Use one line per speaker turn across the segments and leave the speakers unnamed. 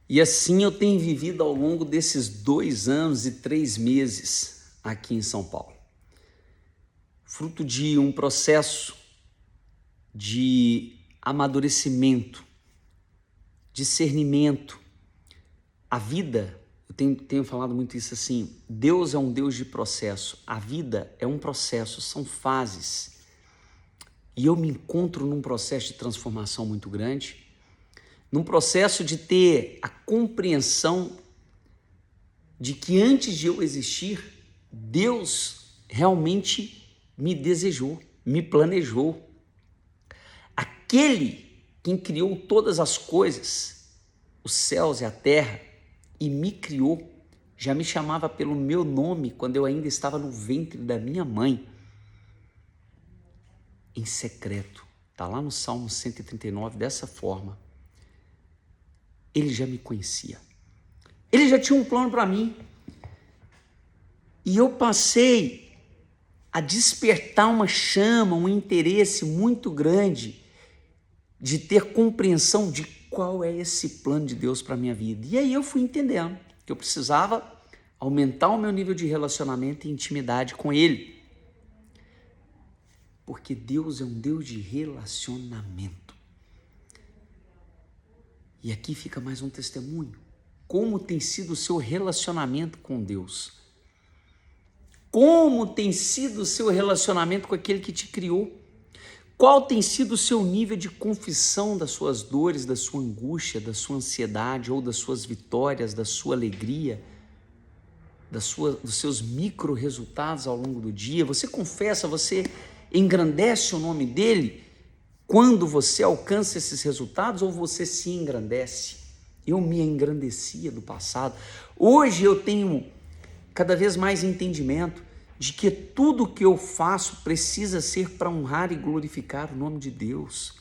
E assim eu tenho vivido ao longo desses 2 anos e 3 meses aqui em São Paulo. Fruto de um processo de amadurecimento, discernimento. A vida, eu tenho falado muito isso assim, Deus é um Deus de processo, a vida é um processo, são fases. E eu me encontro num processo de transformação muito grande, num processo de ter a compreensão de que antes de eu existir, Deus realmente me desejou, me planejou. Aquele quem criou todas as coisas, os céus e a terra, e me criou, já me chamava pelo meu nome quando eu ainda estava no ventre da minha mãe, em secreto. Está lá no Salmo 139, dessa forma. Ele já me conhecia. Ele já tinha um plano para mim. E eu passei a despertar uma chama, um interesse muito grande de ter compreensão de qual é esse plano de Deus para a minha vida. E aí eu fui entendendo que eu precisava aumentar o meu nível de relacionamento e intimidade com Ele. Porque Deus é um Deus de relacionamento. E aqui fica mais um testemunho. Como tem sido o seu relacionamento com Deus? Como tem sido o seu relacionamento com aquele que te criou? Qual tem sido o seu nível de confissão das suas dores, da sua angústia, da sua ansiedade ou das suas vitórias, da sua alegria, dos seus micro resultados ao longo do dia? Você confessa, você engrandece o nome dele quando você alcança esses resultados ou você se engrandece? Eu me engrandecia do passado. Hoje eu tenho cada vez mais entendimento de que tudo que eu faço precisa ser para honrar e glorificar o nome de Deus.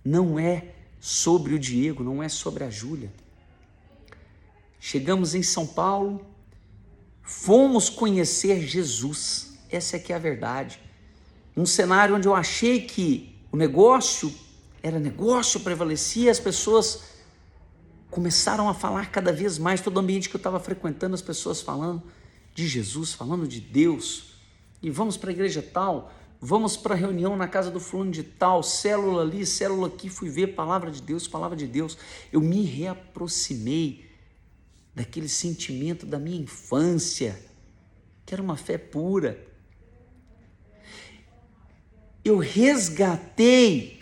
Não é sobre o Diego, não é sobre a Júlia. Chegamos em São Paulo, fomos conhecer Jesus. Essa é que é a verdade. Num cenário onde eu achei que o negócio prevalecia, as pessoas começaram a falar cada vez mais, todo ambiente que eu estava frequentando, as pessoas falando de Jesus, falando de Deus, e vamos para a igreja tal, vamos para a reunião na casa do fulano de tal, célula ali, célula aqui, fui ver palavra de Deus, eu me reaproximei daquele sentimento da minha infância, que era uma fé pura. Eu resgatei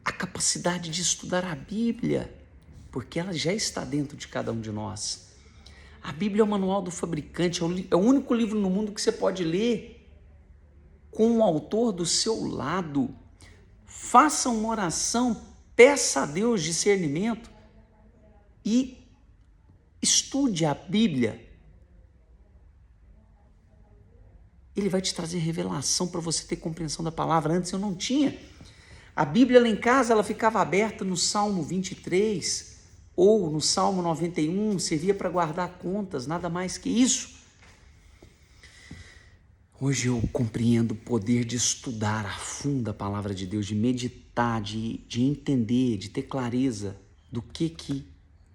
a capacidade de estudar a Bíblia, porque ela já está dentro de cada um de nós. A Bíblia é o manual do fabricante, é o único livro no mundo que você pode ler com o autor do seu lado. Faça uma oração, peça a Deus discernimento e estude a Bíblia. Ele vai te trazer revelação para você ter compreensão da palavra. Antes eu não tinha. A Bíblia lá em casa, ela ficava aberta no Salmo 23 ou no Salmo 91, servia para guardar contas, nada mais que isso. Hoje eu compreendo o poder de estudar a fundo a palavra de Deus, de meditar, de entender, de ter clareza do que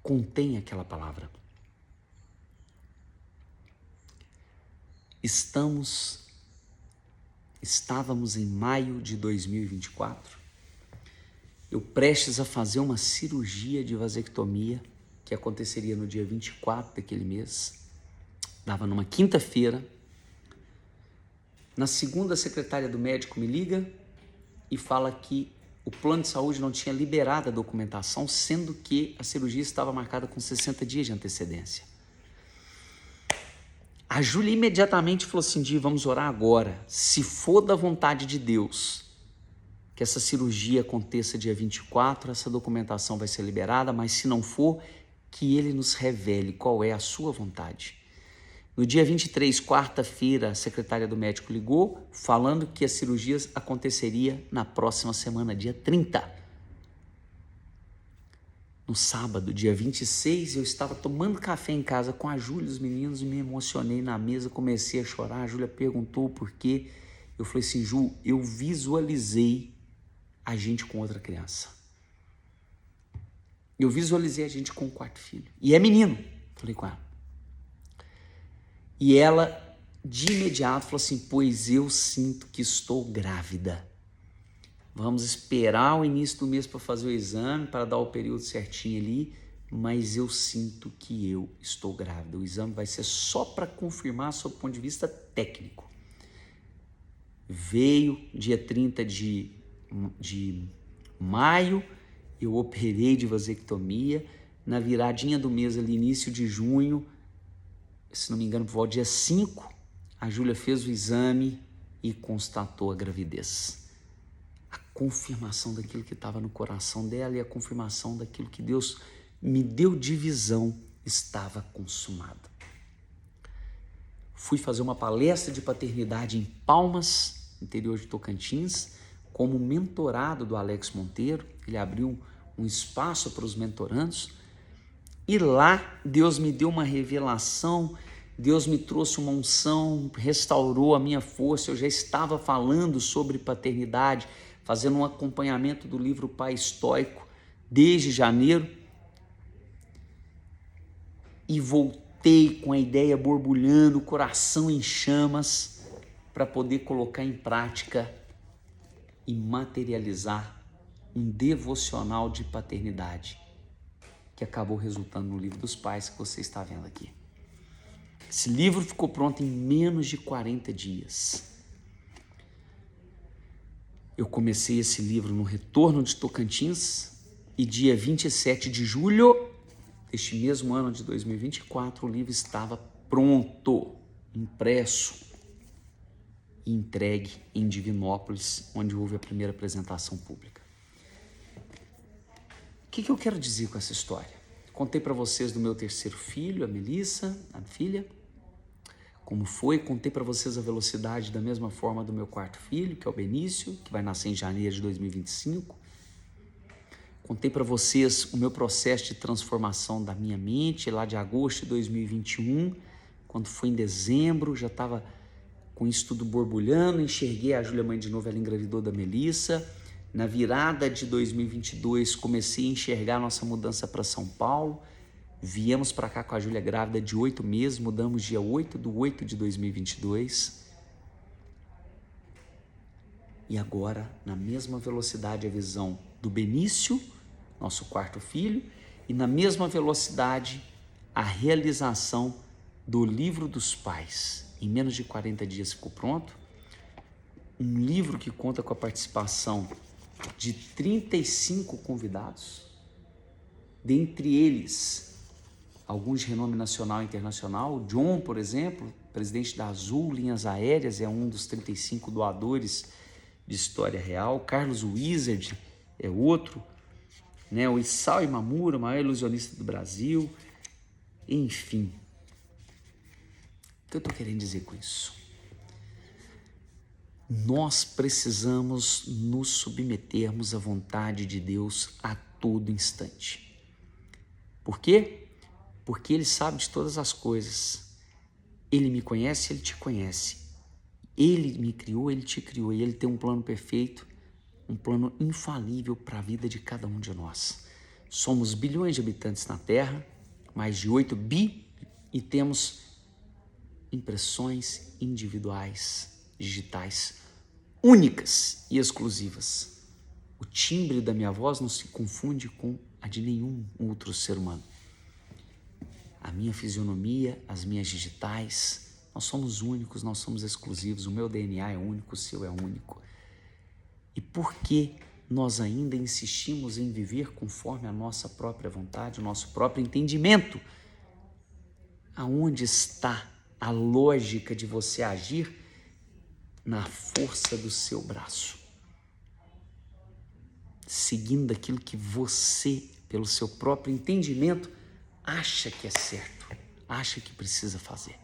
contém aquela palavra. Estávamos em maio de 2024, eu prestes a fazer uma cirurgia de vasectomia, que aconteceria no dia 24 daquele mês, dava numa quinta-feira. Na segunda, a secretária do médico me liga e fala que o plano de saúde não tinha liberado a documentação, sendo que a cirurgia estava marcada com 60 dias de antecedência. A Júlia imediatamente falou assim: Di, vamos orar agora. Se for da vontade de Deus que essa cirurgia aconteça dia 24, essa documentação vai ser liberada, mas se não for, que Ele nos revele qual é a sua vontade. No dia 23, quarta-feira, a secretária do médico ligou, falando que a cirurgia aconteceria na próxima semana, dia 30. No sábado, dia 26, eu estava tomando café em casa com a Júlia e os meninos e me emocionei na mesa, comecei a chorar. A Júlia perguntou por quê. Eu falei assim: Ju, eu visualizei a gente com outra criança. Eu visualizei a gente com o quarto filho. E é menino, falei com ela. E ela, de imediato, falou assim, pois eu sinto que estou grávida. Vamos esperar o início do mês para fazer o exame, para dar o período certinho ali, mas eu sinto que eu estou grávida. O exame vai ser só para confirmar sob o ponto de vista técnico. Veio dia 30 de maio, eu operei de vasectomia, na viradinha do mês ali, início de junho, se não me engano, por volta dia 5, a Júlia fez o exame e constatou a gravidez. A confirmação daquilo que estava no coração dela e a confirmação daquilo que Deus me deu de visão estava consumada. Fui fazer uma palestra de paternidade em Palmas, interior de Tocantins, como mentorado do Alex Monteiro. Ele abriu um espaço para os mentorandos e lá Deus me deu uma revelação, Deus me trouxe uma unção, restaurou a minha força. Eu já estava falando sobre paternidade, fazendo um acompanhamento do livro Pai Estoico desde janeiro e voltei com a ideia borbulhando, o coração em chamas para poder colocar em prática e materializar um devocional de paternidade que acabou resultando no Livro dos Pais que você está vendo aqui. Esse livro ficou pronto em menos de 40 dias. Eu comecei esse livro no retorno de Tocantins e dia 27 de julho deste mesmo ano de 2024 o livro estava pronto, impresso e entregue em Divinópolis, onde houve a primeira apresentação pública. O que eu quero dizer com essa história? Contei para vocês do meu terceiro filho, a Melissa, a filha, como foi. Contei para vocês a velocidade da mesma forma do meu quarto filho, que é o Benício, que vai nascer em janeiro de 2025. Contei para vocês o meu processo de transformação da minha mente, lá de agosto de 2021, quando foi em dezembro, já estava com isso tudo borbulhando, enxerguei a Júlia mãe de novo, ela engravidou da Melissa. Na virada de 2022, comecei a enxergar a nossa mudança para São Paulo. Viemos para cá com a Júlia grávida de 8 meses, mudamos dia 8/8 de 2022. E agora, na mesma velocidade, a visão do Benício, nosso quarto filho, e na mesma velocidade, a realização do Livro dos Pais. Em menos de 40 dias ficou pronto. Um livro que conta com a participação de 35 convidados, dentre eles alguns de renome nacional e internacional. O John, por exemplo, presidente da Azul Linhas Aéreas, é um dos 35 doadores de história real. Carlos Wizard é outro, né? O Isao Imamura, o maior ilusionista do Brasil. Enfim, o que eu estou querendo dizer com isso? Nós precisamos nos submetermos à vontade de Deus a todo instante. Por quê? Porque Ele sabe de todas as coisas. Ele me conhece, Ele te conhece. Ele me criou, Ele te criou. E Ele tem um plano perfeito, um plano infalível para a vida de cada um de nós. Somos bilhões de habitantes na Terra, mais de 8 bi, e temos impressões individuais, digitais, únicas e exclusivas. O timbre da minha voz não se confunde com a de nenhum outro ser humano. A minha fisionomia, as minhas digitais, nós somos únicos, nós somos exclusivos. O meu DNA é único, o seu é único. E por que nós ainda insistimos em viver conforme a nossa própria vontade, o nosso próprio entendimento? Aonde está a lógica de você agir na força do seu braço, seguindo aquilo que você, pelo seu próprio entendimento, acha que é certo, acha que precisa fazer?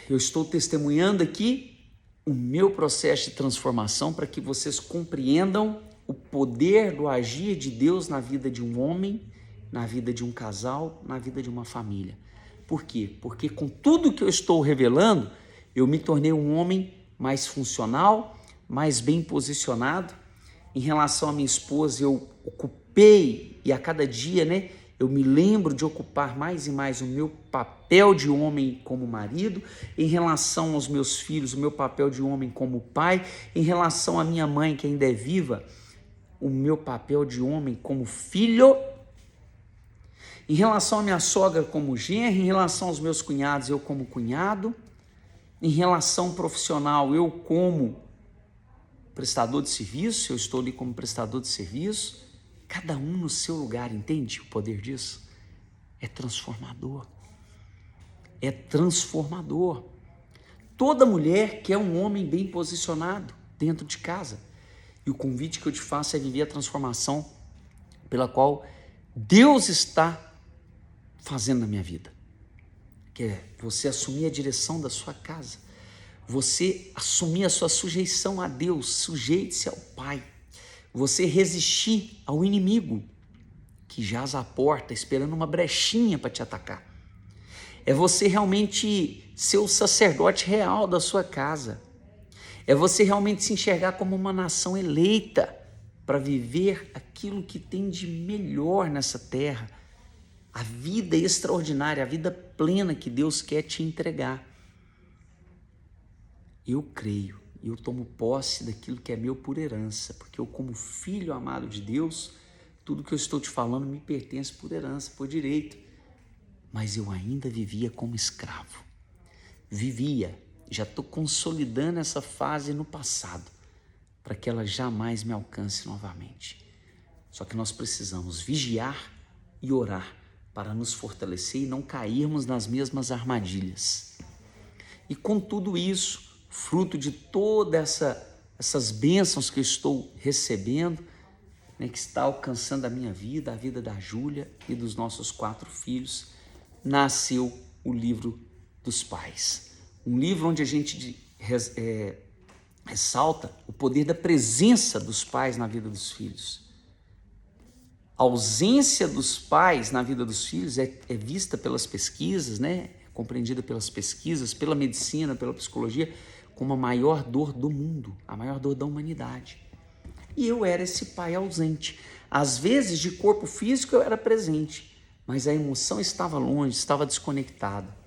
Eu estou testemunhando aqui o meu processo de transformação para que vocês compreendam o poder do agir de Deus na vida de um homem, na vida de um casal, na vida de uma família. Por quê? Porque com tudo que eu estou revelando, eu me tornei um homem mais funcional, mais bem posicionado, Em relação à minha esposa, eu ocupei, e a cada dia, né, eu me lembro de ocupar mais e mais o meu papel de homem como marido. Em relação aos meus filhos, o meu papel de homem como pai. Em relação à minha mãe, que ainda é viva, o meu papel de homem como filho. Em relação à minha sogra como genro, em relação aos meus cunhados, eu como cunhado. Em relação profissional, eu como prestador de serviço, eu estou ali como prestador de serviço. Cada um no seu lugar, entende o poder disso? É transformador. É transformador. Toda mulher quer um homem bem posicionado dentro de casa. E o convite que eu te faço é viver a transformação pela qual Deus está fazendo na minha vida. Que é você assumir a direção da sua casa. Você assumir a sua sujeição a Deus. Sujeite-se ao Pai. Você resistir ao inimigo que jaz à porta, esperando uma brechinha para te atacar. É você realmente ser o sacerdote real da sua casa. É você realmente se enxergar como uma nação eleita para viver aquilo que tem de melhor nessa terra. A vida extraordinária, a vida plena que Deus quer te entregar. Eu creio. E eu tomo posse daquilo que é meu por herança, porque eu, como filho amado de Deus, tudo que eu estou te falando me pertence por herança, por direito. Mas eu ainda vivia como escravo. Vivia, já estou consolidando essa fase no passado, para que ela jamais me alcance novamente. Só que nós precisamos vigiar e orar para nos fortalecer e não cairmos nas mesmas armadilhas. E com tudo isso, fruto de todas essas bênçãos que eu estou recebendo, né, que está alcançando a minha vida, a vida da Júlia e dos nossos 4 filhos, nasceu o livro dos pais. Um livro onde a gente ressalta o poder da presença dos pais na vida dos filhos. A ausência dos pais na vida dos filhos é vista pelas pesquisas, né, compreendida pelas pesquisas, pela medicina, pela psicologia, como a maior dor do mundo, a maior dor da humanidade. E eu era esse pai ausente. Às vezes, de corpo físico, eu era presente, mas a emoção estava longe, estava desconectada.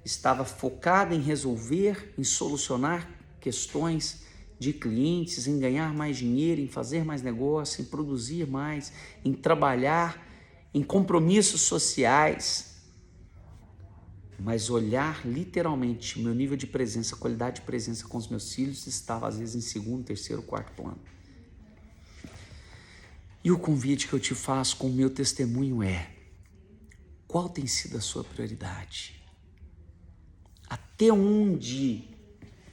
Estava focada em resolver, em solucionar questões de clientes, em ganhar mais dinheiro, em fazer mais negócio, em produzir mais, em trabalhar, em compromissos sociais. Mas olhar literalmente meu nível de presença, qualidade de presença com os meus filhos estava às vezes em segundo, terceiro, quarto plano. E o convite que eu te faço com o meu testemunho é: qual tem sido a sua prioridade? Até onde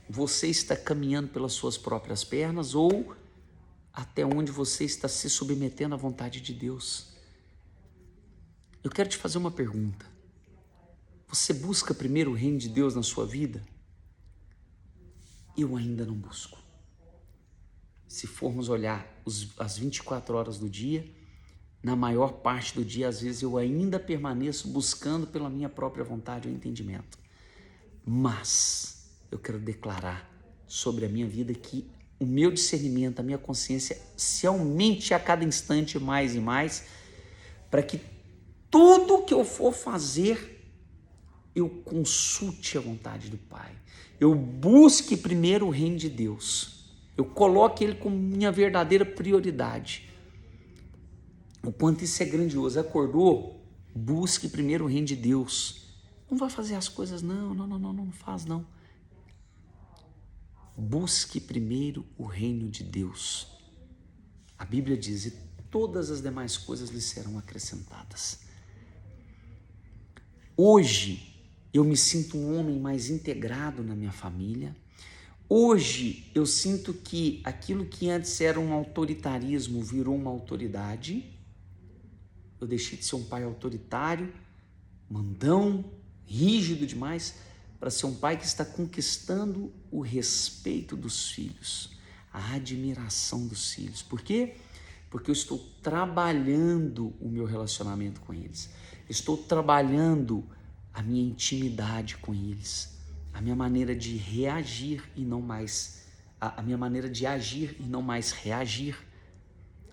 você está caminhando pelas suas próprias pernas ou até onde você está se submetendo à vontade de Deus? Eu quero te fazer uma pergunta. Você busca primeiro o reino de Deus na sua vida? Eu ainda não busco. Se formos olhar as 24 horas do dia, na maior parte do dia, às vezes eu ainda permaneço buscando pela minha própria vontade ou entendimento. Mas eu quero declarar sobre a minha vida que o meu discernimento, a minha consciência se aumente a cada instante mais e mais, para que tudo que eu for fazer eu consulte a vontade do Pai, eu busque primeiro o reino de Deus, eu coloque Ele como minha verdadeira prioridade. O quanto isso é grandioso. Acordou? Busque primeiro o reino de Deus. Não vai fazer as coisas, não faz não. Busque primeiro o reino de Deus. A Bíblia diz: e todas as demais coisas lhe serão acrescentadas. Hoje, eu me sinto um homem mais integrado na minha família. Hoje eu sinto que aquilo que antes era um autoritarismo virou uma autoridade. Eu deixei de ser um pai autoritário, mandão, rígido demais, para ser um pai que está conquistando o respeito dos filhos, a admiração dos filhos. Por quê? Porque eu estou trabalhando o meu relacionamento com eles. Estou trabalhando a minha intimidade com eles, a minha maneira de reagir e não mais, a minha maneira de agir e não mais reagir.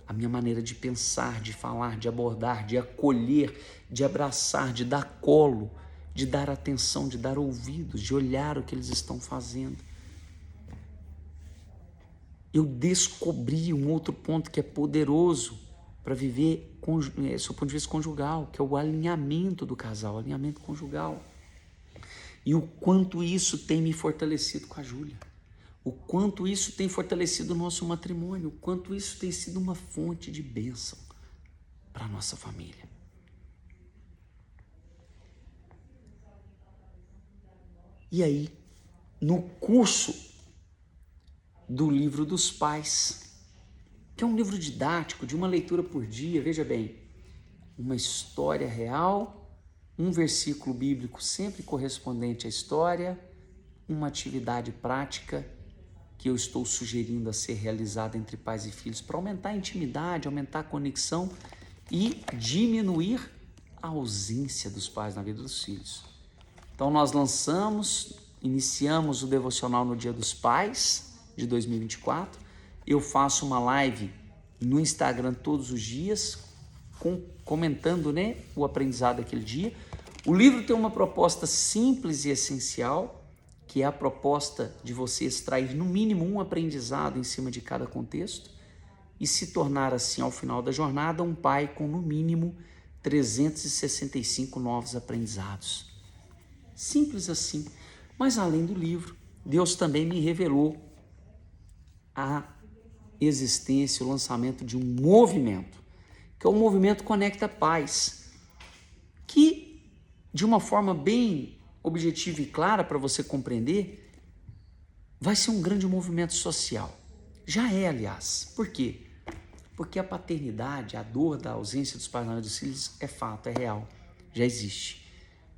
a minha maneira de pensar, de falar, de abordar, de acolher, de abraçar, de dar colo, de dar atenção, de dar ouvidos, de olhar o que eles estão fazendo. Eu descobri um outro ponto que é poderoso para viver sob o ponto de vista conjugal, que é o alinhamento do casal, alinhamento conjugal. E o quanto isso tem me fortalecido com a Júlia. O quanto isso tem fortalecido o nosso matrimônio, o quanto isso tem sido uma fonte de bênção para a nossa família. E aí, no curso do Livro dos Pais, que é um livro didático, de uma leitura por dia, veja bem, uma história real, um versículo bíblico sempre correspondente à história, uma atividade prática que eu estou sugerindo a ser realizada entre pais e filhos para aumentar a intimidade, aumentar a conexão e diminuir a ausência dos pais na vida dos filhos. Então nós iniciamos o devocional no Dia dos Pais de 2024. Eu faço uma live no Instagram todos os dias, comentando, o aprendizado daquele dia. O livro tem uma proposta simples e essencial, que é a proposta de você extrair no mínimo um aprendizado em cima de cada contexto e se tornar assim, ao final da jornada, um pai com no mínimo 365 novos aprendizados. Simples assim. Mas além do livro, Deus também me revelou a existência, o lançamento de um movimento, que é o movimento Conecta Pais, que de uma forma bem objetiva e clara para você compreender, vai ser um grande movimento social. Já é, aliás. Por quê? Porque a paternidade, a dor da ausência dos pais na vida dos filhos é fato, é real, já existe.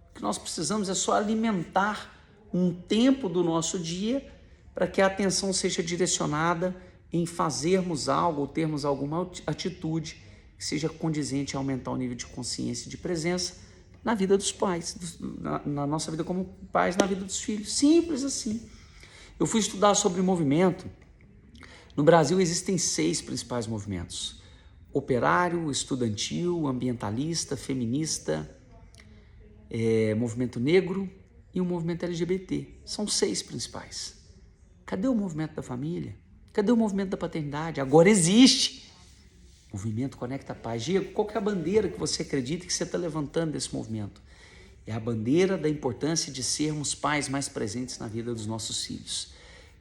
O que nós precisamos é só alimentar um tempo do nosso dia para que a atenção seja direcionada em fazermos algo ou termos alguma atitude que seja condizente a aumentar o nível de consciência e de presença na vida dos pais, na nossa vida como pais, na vida dos filhos. Simples assim. Eu fui estudar sobre movimento. No Brasil existem 6 principais movimentos: operário, estudantil, ambientalista, feminista, movimento negro e o movimento LGBT. São 6 principais. Cadê o movimento da família? Cadê o movimento da paternidade? Agora existe. Movimento Conecta Pais. Diego, qual que é a bandeira que você acredita que você está levantando desse movimento? É a bandeira da importância de sermos pais mais presentes na vida dos nossos filhos.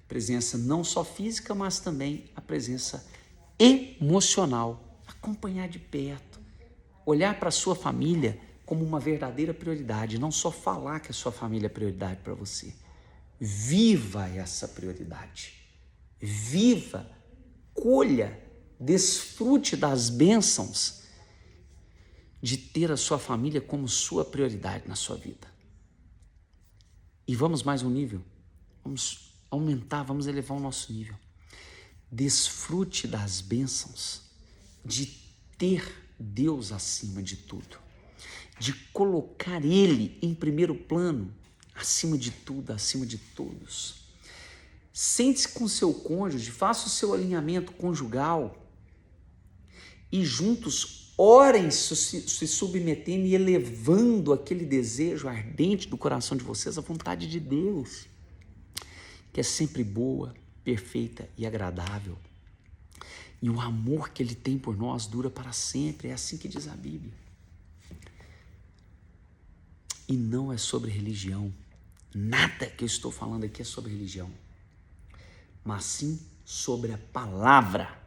Presença não só física, mas também a presença emocional. Acompanhar de perto. Olhar para a sua família como uma verdadeira prioridade. Não só falar que a sua família é prioridade para você. Viva essa prioridade. Viva, colha, desfrute das bênçãos de ter a sua família como sua prioridade na sua vida. E vamos mais um nível, vamos aumentar, vamos elevar o nosso nível. Desfrute das bênçãos de ter Deus acima de tudo, de colocar Ele em primeiro plano, acima de tudo, acima de todos. Sente-se com seu cônjuge, faça o seu alinhamento conjugal e juntos orem se submetendo e elevando aquele desejo ardente do coração de vocês à vontade de Deus, que é sempre boa, perfeita e agradável. E o amor que Ele tem por nós dura para sempre, é assim que diz a Bíblia. E não é sobre religião. Nada que eu estou falando aqui é sobre religião, mas sim sobre a palavra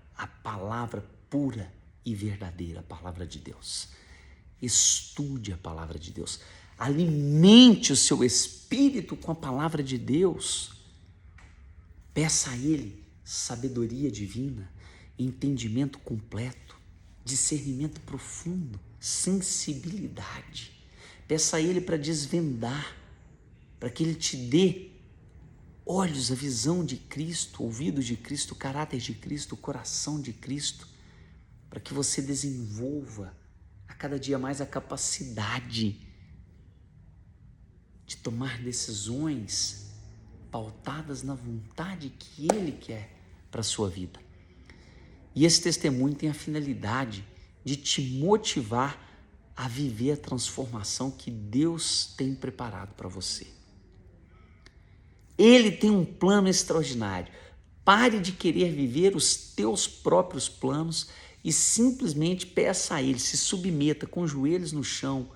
pura e verdadeira, a palavra de Deus. Estude a palavra de Deus, alimente o seu espírito com a palavra de Deus, peça a Ele sabedoria divina, entendimento completo, discernimento profundo, sensibilidade, peça a Ele para desvendar, para que Ele te dê olhos, a visão de Cristo, ouvidos de Cristo, o caráter de Cristo, o coração de Cristo, para que você desenvolva a cada dia mais a capacidade de tomar decisões pautadas na vontade que Ele quer para a sua vida. E esse testemunho tem a finalidade de te motivar a viver a transformação que Deus tem preparado para você. Ele tem um plano extraordinário. Pare de querer viver os teus próprios planos e simplesmente peça a Ele, se submeta com os joelhos no chão,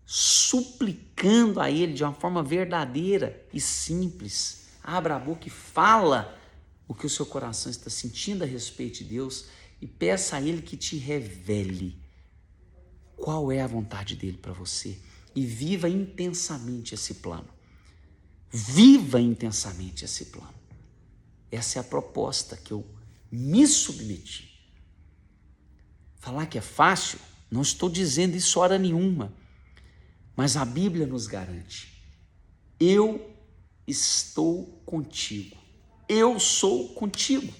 suplicando a Ele de uma forma verdadeira e simples. Abra a boca e fala o que o seu coração está sentindo a respeito de Deus e peça a Ele que te revele qual é a vontade dEle para você e viva intensamente esse plano. Viva intensamente esse plano. Essa é a proposta que eu me submeti. Falar que é fácil, não estou dizendo isso hora nenhuma, mas a Bíblia nos garante. Eu estou contigo. Eu sou contigo.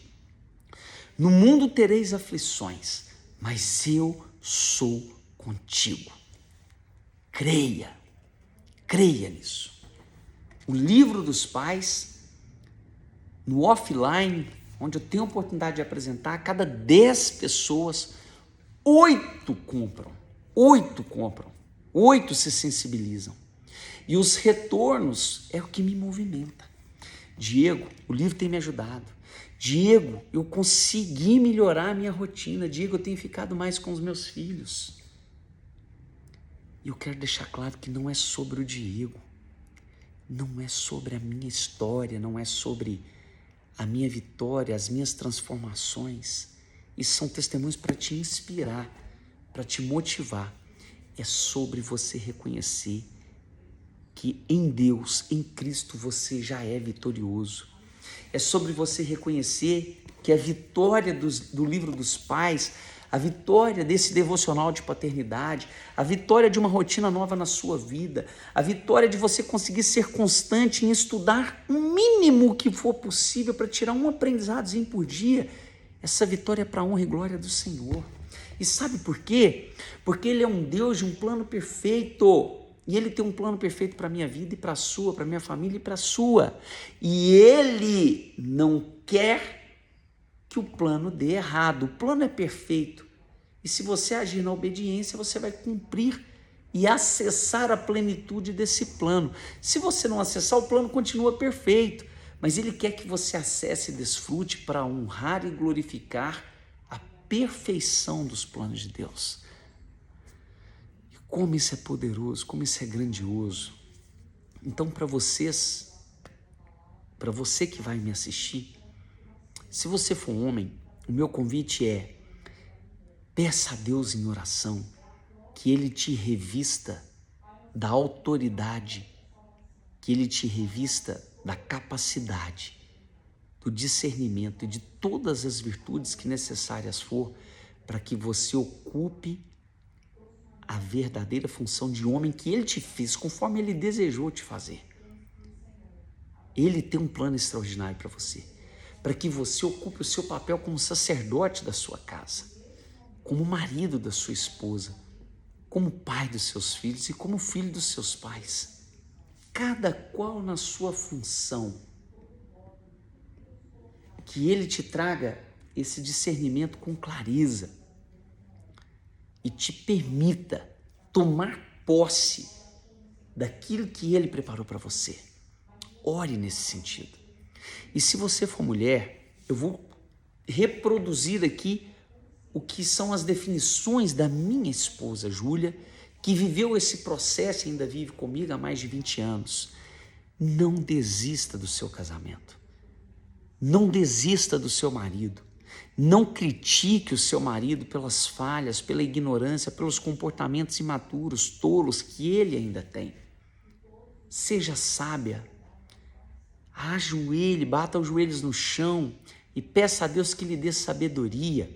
No mundo tereis aflições, mas eu sou contigo. Creia nisso. O livro dos pais, no offline, onde eu tenho a oportunidade de apresentar, a cada 10 pessoas, 8 compram, 8 se sensibilizam. E os retornos é o que me movimenta. Diego, o livro tem me ajudado. Diego, eu consegui melhorar a minha rotina. Diego, eu tenho ficado mais com os meus filhos. E eu quero deixar claro que não é sobre o Diego, não é sobre a minha história, não é sobre a minha vitória, as minhas transformações. Isso são testemunhos para te inspirar, para te motivar. É sobre você reconhecer que em Deus, em Cristo, você já é vitorioso. É sobre você reconhecer que a vitória do livro dos pais, a vitória desse devocional de paternidade, a vitória de uma rotina nova na sua vida, a vitória de você conseguir ser constante em estudar o mínimo que for possível para tirar um aprendizadozinho por dia, essa vitória é para a honra e glória do Senhor. E sabe por quê? Porque Ele é um Deus de um plano perfeito. E Ele tem um plano perfeito para a minha vida e para a sua, para a minha família e para a sua. E Ele não quer que o plano dê errado. O plano é perfeito. E se você agir na obediência, você vai cumprir e acessar a plenitude desse plano. Se você não acessar, o plano continua perfeito. Mas Ele quer que você acesse e desfrute para honrar e glorificar a perfeição dos planos de Deus. Como isso é poderoso, como isso é grandioso. Então, para você que vai me assistir, se você for homem, o meu convite é: peça a Deus em oração que Ele te revista da autoridade, que Ele te revista da capacidade, do discernimento e de todas as virtudes que necessárias for para que você ocupe a verdadeira função de homem que Ele te fez, conforme Ele desejou te fazer. Ele tem um plano extraordinário para você, para que você ocupe o seu papel como sacerdote da sua casa, como marido da sua esposa, como pai dos seus filhos e como filho dos seus pais, cada qual na sua função. Que Ele te traga esse discernimento com clareza e te permita tomar posse daquilo que Ele preparou para você. Ore nesse sentido. E se você for mulher, eu vou reproduzir aqui o que são as definições da minha esposa, Júlia, que viveu esse processo e ainda vive comigo há mais de 20 anos. Não desista do seu casamento. Não desista do seu marido. Não critique o seu marido pelas falhas, pela ignorância, pelos comportamentos imaturos, tolos que ele ainda tem. Seja sábia. Ajoelhe, bata os joelhos no chão e peça a Deus que lhe dê sabedoria.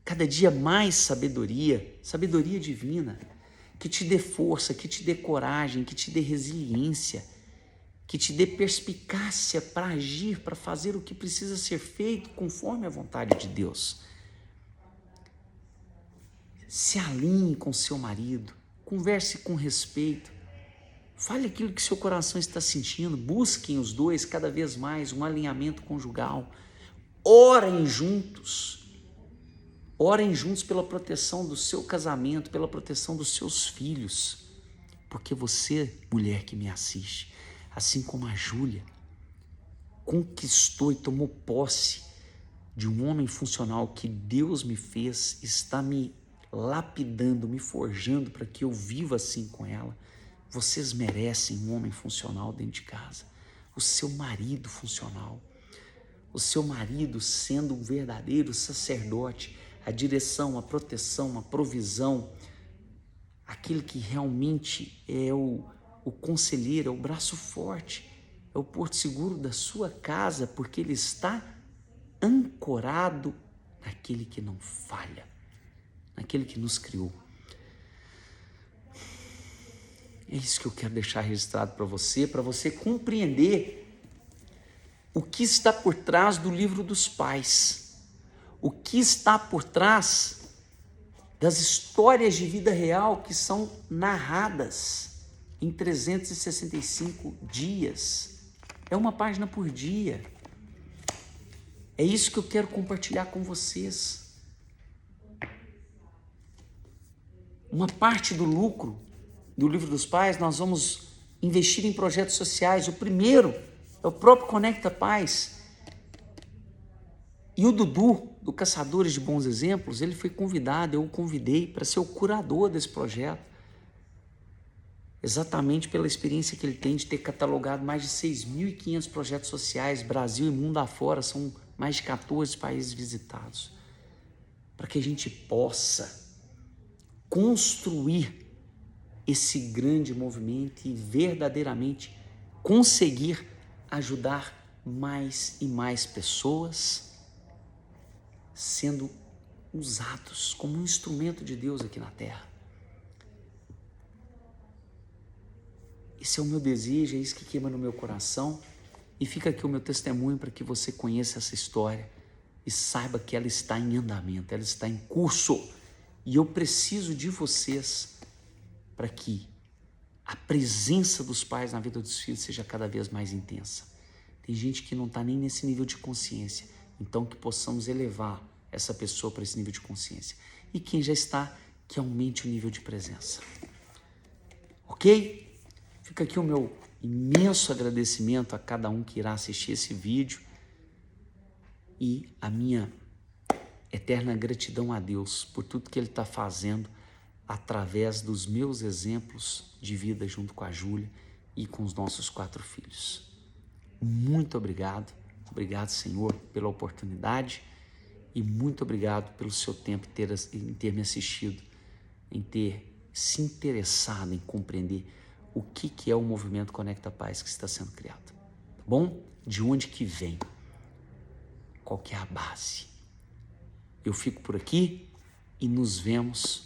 Cada dia mais sabedoria, sabedoria divina, que te dê força, que te dê coragem, que te dê resiliência, que te dê perspicácia para agir, para fazer o que precisa ser feito conforme a vontade de Deus. Se alinhe com seu marido, converse com respeito, fale aquilo que seu coração está sentindo, busquem os dois cada vez mais um alinhamento conjugal, orem juntos. Orem juntos pela proteção do seu casamento, pela proteção dos seus filhos. Porque você, mulher que me assiste, assim como a Júlia, conquistou e tomou posse de um homem funcional que Deus me fez, está me lapidando, me forjando para que eu viva assim com ela. Vocês merecem um homem funcional dentro de casa. O seu marido funcional. O seu marido sendo um verdadeiro sacerdote, a direção, a proteção, a provisão, aquele que realmente é o conselheiro, é o braço forte, é o porto seguro da sua casa, porque ele está ancorado naquele que não falha, naquele que nos criou. É isso que eu quero deixar registrado para você compreender o que está por trás do livro dos pais, o que está por trás das histórias de vida real que são narradas em 365 dias. É uma página por dia. É isso que eu quero compartilhar com vocês. Uma parte do lucro do livro dos pais nós vamos investir em projetos sociais. O primeiro é o próprio Conecta Paz. E o Dudu, do Caçadores de Bons Exemplos, ele foi convidado, eu o convidei para ser o curador desse projeto. Exatamente pela experiência que ele tem de ter catalogado mais de 6.500 projetos sociais, Brasil e mundo afora, são mais de 14 países visitados. Para que a gente possa construir esse grande movimento e verdadeiramente conseguir ajudar mais e mais pessoas sendo usados como um instrumento de Deus aqui na Terra. Esse é o meu desejo, é isso que queima no meu coração, e fica aqui o meu testemunho para que você conheça essa história e saiba que ela está em andamento, ela está em curso, e eu preciso de vocês para que a presença dos pais na vida dos filhos seja cada vez mais intensa. Tem gente que não está nem nesse nível de consciência, então que possamos elevar essa pessoa para esse nível de consciência. E quem já está, que aumente o nível de presença. Ok? Fica aqui o meu imenso agradecimento a cada um que irá assistir esse vídeo e a minha eterna gratidão a Deus por tudo que Ele está fazendo através dos meus exemplos de vida junto com a Júlia e com os nossos 4 filhos. Muito obrigado. Obrigado, Senhor, pela oportunidade e muito obrigado pelo seu tempo em ter me assistido, em ter se interessado em compreender o que é o movimento Conecta Paz que está sendo criado. Tá bom? De onde que vem? Qual que é a base? Eu fico por aqui e nos vemos